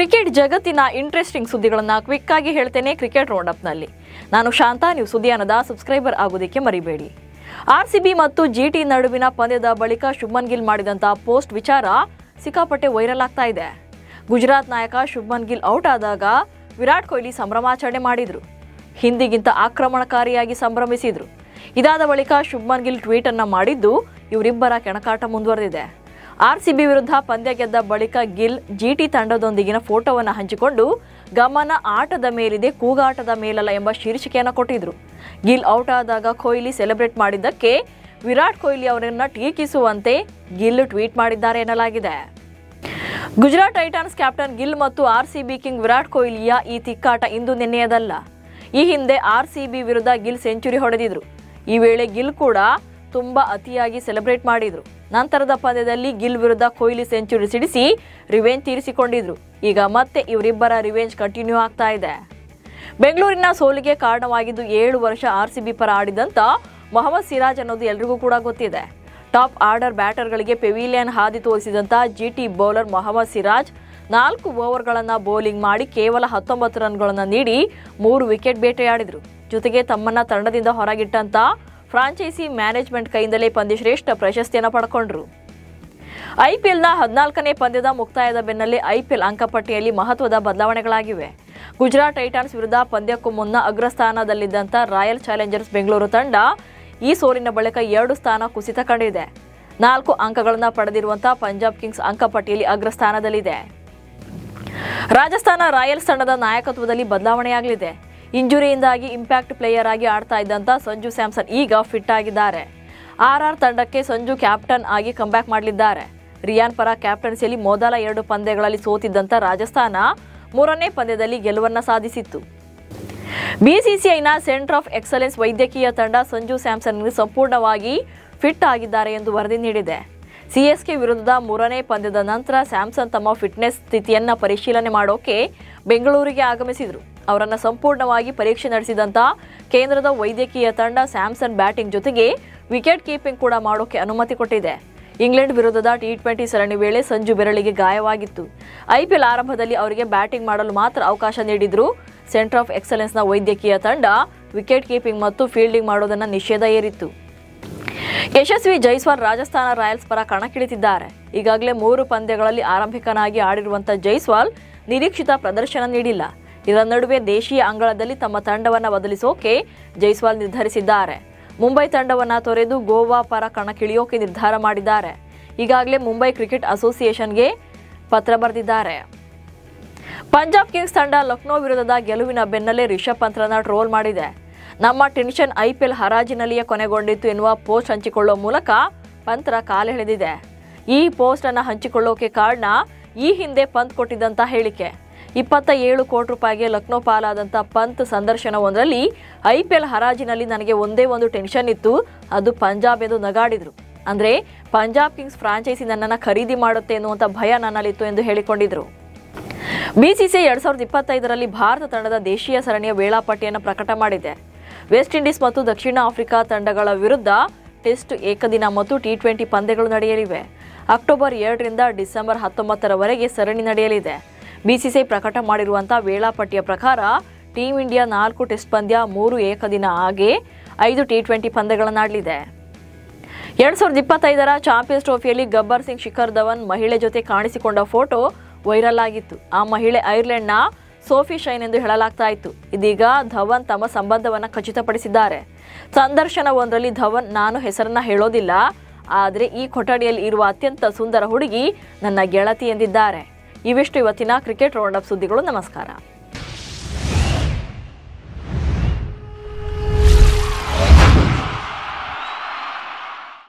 Cricket ಜಗತ್ತಿನ interesting ಸುದ್ದಿಗಳನ್ನು quick ಆಗಿ ಹೇಳ್ತೇನೆ ಕ್ರಿಕೆಟ್ ರೌಂಡ್ ಅಪ್ ನಲ್ಲಿ. ನಾನು ಶಾಂತಾ. ನೀವು ಸುದ್ದಿಯಾನದ ಸಬ್ಸ್ಕ್ರೈಬರ್ ಆಗೋದಕ್ಕೆ ಮರಿಬೇಡಿ. ಆರ್ಸಿಬಿ ಮತ್ತು ಜಿಟಿ ನಡುವಿನ ಪಂದ್ಯದ ಬಳಿಕ ಶುಭ್ಮನ್ ಗಿಲ್ ಮಾಡಿದಂತಹ ಪೋಸ್ಟ್ ವಿಚಾರ ಸಿಕ್ಕಾಪಟ್ಟೆ ವೈರಲ್ ಆಗ್ತಾ ಇದೆ. ಗುಜರಾತ್ ನಾಯಕ ಶುಭ್ಮನ್ ಗಿಲ್ ಔಟ್ ಆದಾಗ ವಿರಾಟ್ ಕೊಹ್ಲಿ ಸಂಭ್ರಮಾಚರಣೆ ಮಾಡಿದ್ರು. ಹಿಂದಿಗಿಂತ ಆಕ್ರಮಣಕಾರಿಯಾಗಿ ಸಂಭ್ರಮಿಸಿದ್ರು. ಇದಾದ ಬಳಿಕ ಶುಭ್ಮನ್ ಗಿಲ್ ಟ್ವೀಟ್ ಅನ್ನು ಮಾಡಿದ್ದು ಇವರಿಬ್ಬರ ಕೆಣಕಾಟ ಮುಂದುವರೆದಿದೆ. ಆರ್ಸಿಬಿ ವಿರುದ್ಧ ಪಂದ್ಯ ಗೆದ್ದ ಬಳಿಕ ಗಿಲ್ ಜಿಟಿ ತಂಡದೊಂದಿಗಿನ ಫೋಟೋವನ್ನು ಹಂಚಿಕೊಂಡು ಗಮನ ಆಟದ ಮೇಲಿದೆ, ಕೂಗಾಟದ ಮೇಲಲ್ಲ ಎಂಬ ಶೀರ್ಷಿಕೆಯನ್ನು ಕೊಟ್ಟಿದ್ರು. ಗಿಲ್ ಔಟ್ ಆದಾಗ ಕೊಹ್ಲಿ ಸೆಲೆಬ್ರೇಟ್ ಮಾಡಿದ್ದಕ್ಕೆ ವಿರಾಟ್ ಕೊಹ್ಲಿ ಅವರನ್ನು ಟೀಕಿಸುವಂತೆ ಗಿಲ್ ಟ್ವೀಟ್ ಮಾಡಿದ್ದಾರೆ ಎನ್ನಲಾಗಿದೆ. ಗುಜರಾತ್ ಟೈಟಾನ್ಸ್ ಕ್ಯಾಪ್ಟನ್ ಗಿಲ್ ಮತ್ತು ಆರ್ಸಿಬಿ ಕಿಂಗ್ ವಿರಾಟ್ ಕೊಹ್ಲಿಯ ಈ ತಿಕ್ಕಾಟ ಇಂದು ನಿನ್ನೆಯದಲ್ಲ. ಈ ಹಿಂದೆ ಆರ್ಸಿಬಿ ವಿರುದ್ಧ ಗಿಲ್ ಸೆಂಚುರಿ ಹೊಡೆದಿದ್ರು. ಈ ವೇಳೆ ಗಿಲ್ ಕೂಡ ತುಂಬಾ ಅತಿಯಾಗಿ ಸೆಲೆಬ್ರೇಟ್ ಮಾಡಿದ್ರು. ನಂತರದ ಪಂದ್ಯದಲ್ಲಿ ಗಿಲ್ ವಿರುದ್ಧ ಕೊಹ್ಲಿ ಸೆಂಚುರಿ ಸಿಡಿಸಿ ರಿವೆಂಜ್ ತೀರಿಸಿಕೊಂಡಿದ್ರು. ಈಗ ಮತ್ತೆ ಇವರಿಬ್ಬರ ರಿವೆಂಜ್ ಕಂಟಿನ್ಯೂ ಆಗ್ತಾ ಇದೆ. ಬೆಂಗಳೂರಿನ ಸೋಲಿಗೆ ಕಾರಣವಾಗಿದ್ದು 7 ವರ್ಷ ಆರ್ಸಿಬಿ ಪರ ಆಡಿದಂತ ಮೊಹಮ್ಮದ್ ಸಿರಾಜ್ ಅನ್ನೋದು ಎಲ್ರಿಗೂ ಕೂಡ ಗೊತ್ತಿದೆ. ಟಾಪ್ ಆರ್ಡರ್ ಬ್ಯಾಟರ್ಗಳಿಗೆ ಪೆವಿಲಿಯನ್ ಹಾದಿ ತೋರಿಸಿದಂತ ಜಿಟಿ ಬೌಲರ್ ಮೊಹಮ್ಮದ್ ಸಿರಾಜ್ 4 ಓವರ್ಗಳನ್ನು ಬೌಲಿಂಗ್ ಮಾಡಿ ಕೇವಲ 19 ರನ್ಗಳನ್ನು ನೀಡಿ 3 ವಿಕೆಟ್ ಬೇಟೆಯಾಡಿದ್ರು. ಜೊತೆಗೆ ತಮ್ಮನ್ನ ತಂಡದಿಂದ ಹೊರಗಿಟ್ಟಂತ ಫ್ರಾಂಚೈಸಿ ಮ್ಯಾನೇಜ್ಮೆಂಟ್ ಕೈಯಿಂದಲೇ ಪಂದ್ಯಶ್ರೇಷ್ಠ ಪ್ರಶಸ್ತಿಯನ್ನು ಪಡ್ಕೊಂಡ್ರು. ಐಪಿಎಲ್ನ 14ನೇ ಪಂದ್ಯದ ಮುಕ್ತಾಯದ ಬೆನ್ನಲ್ಲೇ ಐಪಿಎಲ್ ಅಂಕಪಟ್ಟಿಯಲ್ಲಿ ಮಹತ್ವದ ಬದಲಾವಣೆಗಳಾಗಿವೆ. ಗುಜರಾತ್ ಟೈಟಾನ್ಸ್ ವಿರುದ್ಧ ಪಂದ್ಯಕ್ಕೂ ಮುನ್ನ ಅಗ್ರಸ್ಥಾನದಲ್ಲಿದ್ದಂಥ ರಾಯಲ್ ಚಾಲೆಂಜರ್ಸ್ ಬೆಂಗಳೂರು ತಂಡ ಈ ಸೋಲಿನ ಬಳಿಕ 2 ಸ್ಥಾನ ಕುಸಿತ ಕಂಡಿದೆ. 4 ಅಂಕಗಳನ್ನು ಪಡೆದಿರುವಂತಹ ಪಂಜಾಬ್ ಕಿಂಗ್ಸ್ ಅಂಕಪಟ್ಟಿಯಲ್ಲಿ ಅಗ್ರಸ್ಥಾನದಲ್ಲಿದೆ. ರಾಜಸ್ಥಾನ ರಾಯಲ್ಸ್ ತಂಡದ ನಾಯಕತ್ವದಲ್ಲಿ ಬದಲಾವಣೆಯಾಗಲಿದೆ. ಇಂಜುರಿಯಿಂದಾಗಿ ಇಂಪ್ಯಾಕ್ಟ್ ಪ್ಲೇಯರ್ ಆಗಿ ಆಡ್ತಾ ಇದ್ದಂಥ ಸಂಜು ಸ್ಯಾಮ್ಸನ್ ಈಗ ಫಿಟ್ ಆಗಿದ್ದಾರೆ. ಆರ್ಆರ್ ತಂಡಕ್ಕೆ ಸಂಜು ಕ್ಯಾಪ್ಟನ್ ಆಗಿ ಕಂಬ್ಯಾಕ್ ಮಾಡಲಿದ್ದಾರೆ. ರಿಯಾನ್ ಪರ ಕ್ಯಾಪ್ಟನ್ಸಿಯಲ್ಲಿ ಮೊದಲ 2 ಪಂದ್ಯಗಳಲ್ಲಿ ಸೋತಿದ್ದಂಥ ರಾಜಸ್ಥಾನ 3ನೇ ಪಂದ್ಯದಲ್ಲಿ ಗೆಲುವನ್ನು ಸಾಧಿಸಿತ್ತು. ಬಿಸಿಸಿಐನ ಸೆಂಟರ್ ಆಫ್ ಎಕ್ಸಲೆನ್ಸ್ ವೈದ್ಯಕೀಯ ತಂಡ ಸಂಜು ಸ್ಯಾಮ್ಸನ್ಗೆ ಸಂಪೂರ್ಣವಾಗಿ ಫಿಟ್ ಆಗಿದ್ದಾರೆ ಎಂದು ವರದಿ ನೀಡಿದೆ. ಸಿಎಸ್ಕೆ ವಿರುದ್ಧದ 3ನೇ ಪಂದ್ಯದ ನಂತರ ಸ್ಯಾಮ್ಸನ್ ತಮ್ಮ ಫಿಟ್ನೆಸ್ ಸ್ಥಿತಿಯನ್ನು ಪರಿಶೀಲನೆ ಮಾಡೋಕೆ ಬೆಂಗಳೂರಿಗೆ ಆಗಮಿಸಿದರು. ಅವರನ್ನು ಸಂಪೂರ್ಣವಾಗಿ ಪರೀಕ್ಷೆ ನಡೆಸಿದಂಥ ಕೇಂದ್ರದ ವೈದ್ಯಕೀಯ ತಂಡ ಸ್ಯಾಮ್ಸನ್ ಬ್ಯಾಟಿಂಗ್ ಜೊತೆಗೆ ವಿಕೆಟ್ ಕೀಪಿಂಗ್ ಕೂಡ ಮಾಡೋಕೆ ಅನುಮತಿ ಕೊಟ್ಟಿದೆ. ಇಂಗ್ಲೆಂಡ್ ವಿರುದ್ಧದ T20 ಸರಣಿ ವೇಳೆ ಸಂಜು ಬೆರಳಿಗೆ ಗಾಯವಾಗಿತ್ತು. ಐಪಿಎಲ್ ಆರಂಭದಲ್ಲಿ ಅವರಿಗೆ ಬ್ಯಾಟಿಂಗ್ ಮಾಡಲು ಮಾತ್ರ ಅವಕಾಶ ನೀಡಿದ್ರು. ಸೆಂಟರ್ ಆಫ್ ಎಕ್ಸಲೆನ್ಸ್ನ ವೈದ್ಯಕೀಯ ತಂಡ ವಿಕೆಟ್ ಕೀಪಿಂಗ್ ಮತ್ತು ಫೀಲ್ಡಿಂಗ್ ಮಾಡೋದನ್ನು ನಿಷೇಧ ಹೇರಿತ್ತು. ಯಶಸ್ವಿ ಜೈಸ್ವಾಲ್ ರಾಜಸ್ಥಾನ ರಾಯಲ್ಸ್ ಪರ ಕಣಕ್ಕಿಳಿತಿದ್ದಾರೆ. ಈಗಾಗಲೇ 3 ಪಂದ್ಯಗಳಲ್ಲಿ ಆರಂಭಿಕನಾಗಿ ಆಡಿರುವಂಥ ಜೈಸ್ವಾಲ್ ನಿರೀಕ್ಷಿತ ಪ್ರದರ್ಶನ ನೀಡಿಲ್ಲ. ಇದರ ನಡುವೆ ದೇಶೀಯ ಅಂಗಳದಲ್ಲಿ ತಮ್ಮ ತಂಡವನ್ನು ಬದಲಿಸೋಕೆ ಜೈಸ್ವಾಲ್ ನಿರ್ಧರಿಸಿದ್ದಾರೆ. ಮುಂಬೈ ತಂಡವನ್ನು ತೊರೆದು ಗೋವಾ ಪರ ಕಣಕ್ಕಿಳಿಯೋಕೆ ನಿರ್ಧಾರ ಮಾಡಿದ್ದಾರೆ. ಈಗಾಗಲೇ ಮುಂಬೈ ಕ್ರಿಕೆಟ್ ಅಸೋಸಿಯೇಷನ್ಗೆ ಪತ್ರ ಬರೆದಿದ್ದಾರೆ. ಪಂಜಾಬ್ ಕಿಂಗ್ಸ್ ತಂಡ ಲಕ್ನೋ ವಿರುದ್ಧದ ಗೆಲುವಿನ ಬೆನ್ನಲ್ಲೇ ರಿಷಬ್ ಪಂತ್ರನ್ನ ಟ್ರೋಲ್ ಮಾಡಿದೆ. ನಮ್ಮ ಟೆನ್ಷನ್ ಐಪಿಎಲ್ ಹರಾಜಿನಲ್ಲಿಯೇ ಕೊನೆಗೊಂಡಿತ್ತು ಎನ್ನುವ ಪೋಸ್ಟ್ ಹಂಚಿಕೊಳ್ಳುವ ಮೂಲಕ ಪಂತ್ರ ಕಾಲೆಳೆದಿದೆ. ಈ ಪೋಸ್ಟ್ ಅನ್ನು ಹಂಚಿಕೊಳ್ಳೋಕೆ ಕಾರಣ ಈ ಹಿಂದೆ ಪಂತ್ ಕೊಟ್ಟಿದ್ದಂಥ ಹೇಳಿಕೆ. 27 ಕೋಟಿ ರೂಪಾಯಿಗೆ ಲಕ್ನೋ ಪಾಲಾದಂಥ ಪಂತ್ ಸಂದರ್ಶನವೊಂದರಲ್ಲಿ ಐಪಿಎಲ್ ಹರಾಜಿನಲ್ಲಿ ನನಗೆ ಒಂದೇ ಒಂದು ಟೆನ್ಷನ್ ಇತ್ತು, ಅದು ಪಂಜಾಬ್ ಎಂದು ನಗಾಡಿದ್ರು. ಅಂದರೆ ಪಂಜಾಬ್ ಕಿಂಗ್ಸ್ ಫ್ರಾಂಚೈಸಿ ನನ್ನನ್ನು ಖರೀದಿ ಮಾಡುತ್ತೆ ಎನ್ನುವಂಥ ಭಯ ನನ್ನಲ್ಲಿತ್ತು ಎಂದು ಹೇಳಿಕೊಂಡಿದ್ರು. ಬಿಸಿಸಿಐ 2025ರಲ್ಲಿ ಭಾರತ ತಂಡದ ದೇಶೀಯ ಸರಣಿಯ ವೇಳಾಪಟ್ಟಿಯನ್ನು ಪ್ರಕಟ ಮಾಡಿದೆ. ವೆಸ್ಟ್ ಇಂಡೀಸ್ ಮತ್ತು ದಕ್ಷಿಣ ಆಫ್ರಿಕಾ ತಂಡಗಳ ವಿರುದ್ಧ ಟೆಸ್ಟ್, ಏಕದಿನ ಮತ್ತು T20 ಪಂದ್ಯಗಳು ನಡೆಯಲಿವೆ. ಅಕ್ಟೋಬರ್ 2ರಿಂದ ಡಿಸೆಂಬರ್ 19ರವರೆಗೆ ಸರಣಿ ನಡೆಯಲಿದೆ. ಬಿಸಿಸಿಐ ಪ್ರಕಟ ಮಾಡಿರುವಂತಹ ವೇಳಾಪಟ್ಟಿಯ ಪ್ರಕಾರ ಟೀಮ್ ಇಂಡಿಯಾ 4 ಟೆಸ್ಟ್ ಪಂದ್ಯ, 3 ಏಕದಿನ ಹಾಗೆ 5 T20 ಪಂದ್ಯಗಳನ್ನಾಡಲಿದೆ. 2025ರ ಚಾಂಪಿಯನ್ಸ್ ಟ್ರೋಫಿಯಲ್ಲಿ ಗಬ್ಬರ್ ಸಿಂಗ್ ಶಿಖರ್ ಧವನ್ ಮಹಿಳೆ ಜೊತೆ ಕಾಣಿಸಿಕೊಂಡ ಫೋಟೋ ವೈರಲ್ ಆಗಿತ್ತು. ಆ ಮಹಿಳೆ ಐರ್ಲೆಂಡ್ನ ಸೋಫಿ ಶೈನ್ ಎಂದು ಹೇಳಲಾಗ್ತಾ ಇತ್ತು. ಇದೀಗ ಧವನ್ ತಮ್ಮ ಸಂಬಂಧವನ್ನು ಖಚಿತಪಡಿಸಿದ್ದಾರೆ. ಸಂದರ್ಶನವೊಂದರಲ್ಲಿ ಧವನ್, ನಾನು ಹೆಸರನ್ನ ಹೇಳೋದಿಲ್ಲ, ಆದರೆ ಈ ಕೊಠಡಿಯಲ್ಲಿ ಇರುವ ಅತ್ಯಂತ ಸುಂದರ ಹುಡುಗಿ ನನ್ನ ಗೆಳತಿ ಎಂದಿದ್ದಾರೆ. ಇವಿಷ್ಟು ಇವತ್ತಿನ ಕ್ರಿಕೆಟ್ ರೌಂಡ್ ಅಪ್ ಸುದ್ದಿಗಳು. ನಮಸ್ಕಾರ.